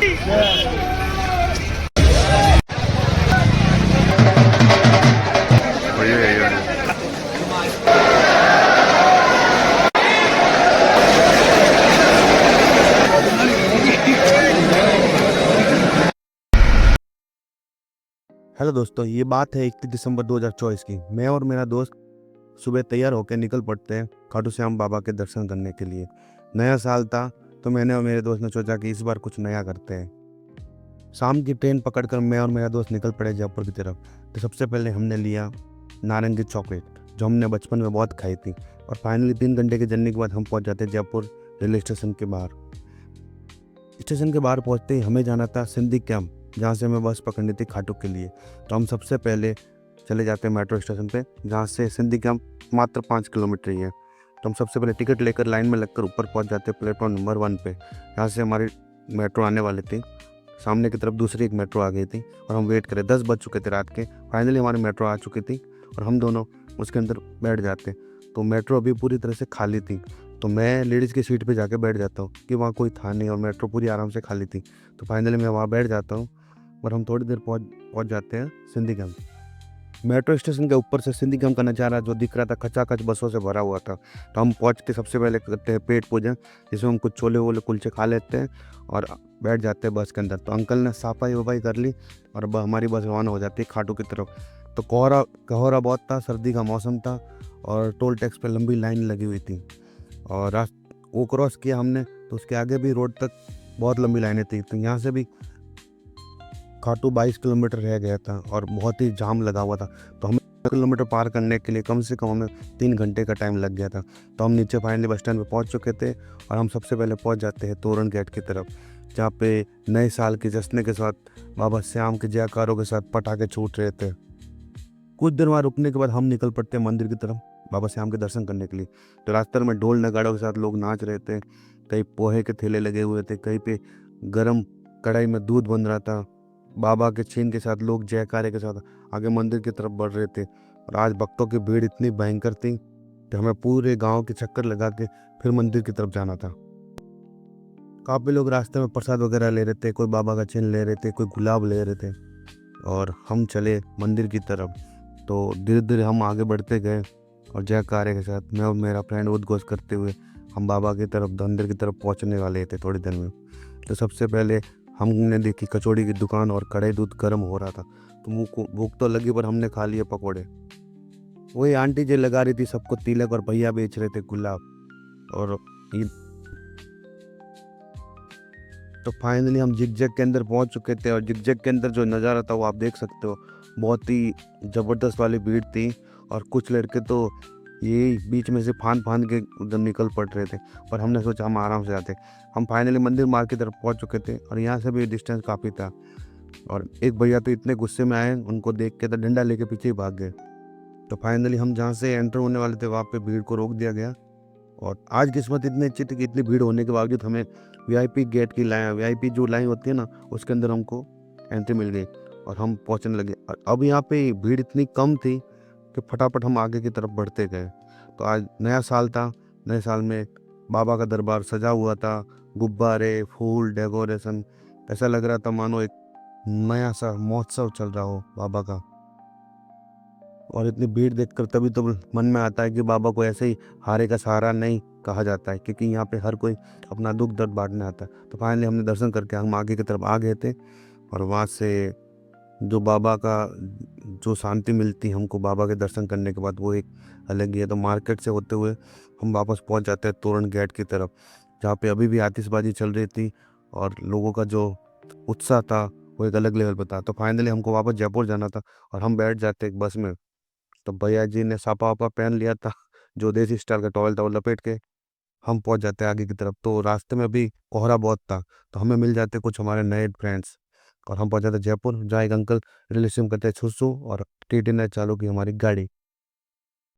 Hello दोस्तों, ये बात है 31 दिसंबर 2024 की। मैं और मेरा दोस्त सुबह तैयार होकर निकल पड़ते हैं खाटू श्याम बाबा के दर्शन करने के लिए। नया साल था तो मैंने और मेरे दोस्त ने सोचा कि इस बार कुछ नया करते हैं। शाम की ट्रेन पकड़कर मैं और मेरा दोस्त निकल पड़े जयपुर की तरफ। तो सबसे पहले हमने लिया नारंगी चॉकलेट, जो हमने बचपन में बहुत खाई थी। और फाइनली 3 घंटे की जर्नी के बाद हम पहुंच जाते जयपुर रेलवे स्टेशन के बाहर। स्टेशन के बाहर पहुंचते ही हमें जाना था सिंधी कैंप, जहाँ से हमें बस पकड़नी थी खाटू के लिए। तो हम सबसे पहले चले जाते हैं मेट्रो स्टेशन पे, जहाँ से सिंधी कैंप मात्र 5 किलोमीटर ही है। तो हम सबसे पहले टिकट लेकर लाइन में लगकर ऊपर पहुँच जाते हैं प्लेटफॉर्म नंबर 1 पे, जहाँ से हमारी मेट्रो आने वाली थी। सामने की तरफ दूसरी एक मेट्रो आ गई थी और हम वेट करें। 10 बज चुके थे रात के। फाइनली हमारी मेट्रो आ चुकी थी और हम दोनों उसके अंदर बैठ जाते। तो मेट्रो अभी पूरी तरह से खाली थी, तो मैं लेडीज़ की सीट पे जाके बैठ जाता हूँ कि वहाँ कोई था नहीं और मेट्रो पूरी आराम से खाली थी। तो फाइनली मैं वहाँ बैठ जाता हूँ और हम थोड़ी देर पहुँच जाते हैं सिंधी कैंप। मेट्रो स्टेशन के ऊपर से सिंधी कैंप का नज़ारा जो दिख रहा था, खचाखच बसों से भरा हुआ था। तो हम पहुँचते सबसे पहले करते हैं पेट पूजन, जिसमें हम कुछ छोले वोले कुलचे खा लेते हैं और बैठ जाते हैं बस के अंदर। तो अंकल ने सफाई वफाई कर ली और अब हमारी बस रवाना हो जाती है खाटू की तरफ। तो कोहरा बहुत था, सर्दी का मौसम था और टोल टैक्स पे लंबी लाइन लगी हुई थी। और वो क्रॉस किया हमने तो उसके आगे भी रोड तक बहुत लंबी लाइनें थी। तो यहाँ से भी खाटू 22 किलोमीटर रह गया था और बहुत ही जाम लगा हुआ था। तो हमें किलोमीटर पार करने के लिए कम से कम हमें 3 घंटे का टाइम लग गया था। तो हम नीचे फाइनली बस स्टैंड पे पहुंच चुके थे और हम सबसे पहले पहुंच जाते हैं तोरण गेट की तरफ, जहाँ पे नए साल के जश्न के साथ बाबा श्याम के जयकारों के साथ पटाखे छूट रहे थे। कुछ देर वहाँ रुकने के बाद हम निकल पड़ते हैं मंदिर की तरफ बाबा श्याम के दर्शन करने के लिए। तो रास्ते में ढोल नगाड़ों के साथ लोग नाच रहे थे। कहीं पोहे के ठेले लगे हुए थे, कहीं पे गरम कढ़ाई में दूध बन रहा था। बाबा के छीन के साथ लोग जयकारे के साथ आगे मंदिर की तरफ बढ़ रहे थे। और आज भक्तों की भीड़ इतनी भयंकर थी कि हमें पूरे गांव के चक्कर लगा के फिर मंदिर की तरफ जाना था। काफ़ी लोग रास्ते में प्रसाद वगैरह ले रहे थे, कोई बाबा का चिन्ह ले रहे थे, कोई गुलाब ले रहे थे और हम चले मंदिर की तरफ। तो धीरे धीरे हम आगे बढ़ते गए और जयकारे के साथ मैं और मेरा फ्रेंड उद्घोष करते हुए हम बाबा की तरफ मंदिर की तरफ पहुंचने वाले थे थोड़ी देर में। तो सबसे पहले हमने देखी कचौड़ी की दुकान और कढ़ाई दूध गर्म हो रहा था। तो मुँह को भूख तो लगी पर हमने खा लिए पकौड़े। वही आंटी जी लगा रही थी सबको तिलक और भैया बेच रहे थे गुलाब और ये। तो फाइनली हम जिगजैग के अंदर पहुंच चुके थे और जिगजैग के अंदर जो नज़ारा था वो आप देख सकते हो। बहुत ही ज़बरदस्त वाली भीड़ थी और कुछ लड़के तो ये बीच में से फांद फांद के उधर निकल पड़ रहे थे, पर हमने सोचा हम आराम से जाते। हम फाइनली मंदिर मार्ग की तरफ पहुंच चुके थे और यहाँ से भी डिस्टेंस काफ़ी था। और एक भैया तो इतने गुस्से में आए, उनको देख के तो डंडा लेके पीछे ही भाग गए। तो फाइनली हम जहाँ से एंटर होने वाले थे वहाँ पे भीड़ को रोक दिया गया। और आज किस्मत इतनी अच्छी थी कि इतनी भीड़ होने के बावजूद हमें वीआईपी गेट की लाइन, वीआईपी जो लाइन होती है ना, उसके अंदर हमको एंट्री मिल गई और हम पहुंचने लगे। और अब यहाँ पे भीड़ इतनी कम थी कि फटाफट हम आगे की तरफ बढ़ते गए। तो आज नया साल था। नए साल में बाबा का दरबार सजा हुआ था, गुब्बारे, फूल, डेकोरेशन। ऐसा लग रहा था मानो एक नया सा महोत्सव चल रहा हो बाबा का। और इतनी भीड़ देखकर तभी तो मन में आता है कि बाबा को ऐसे ही हारे का सहारा नहीं कहा जाता है, क्योंकि यहाँ पे हर कोई अपना दुख दर्द बांटने आता है। तो फाइनली हमने दर्शन करके हम आगे की तरफ आ गए थे और वहाँ से जो बाबा का जो शांति मिलती हमको बाबा के दर्शन करने के बाद वो एक अलग ही है। तो मार्केट से होते हुए हम वापस पहुँच जाते हैं तोरण गेट की तरफ, जहाँ पे अभी भी आतिशबाजी चल रही थी और लोगों का जो उत्साह था वो एक अलग लेवल पर था। तो फाइनली हमको वापस जयपुर जाना था और हम बैठ जाते एक बस में। तो भैया जी ने सापा वापा पहन लिया था, जो देसी स्टाइल का टॉवल टॉवल लपेट के हम पहुंच जाते आगे की तरफ। तो रास्ते में अभी कोहरा बहुत था, तो हमें मिल जाते कुछ हमारे नए फ्रेंड्स और हम पहुंच जाते जयपुर, जहाँ एक अंकल रेलवे स्टेशन करते छुसू और टीटी ने चालू की हमारी गाड़ी।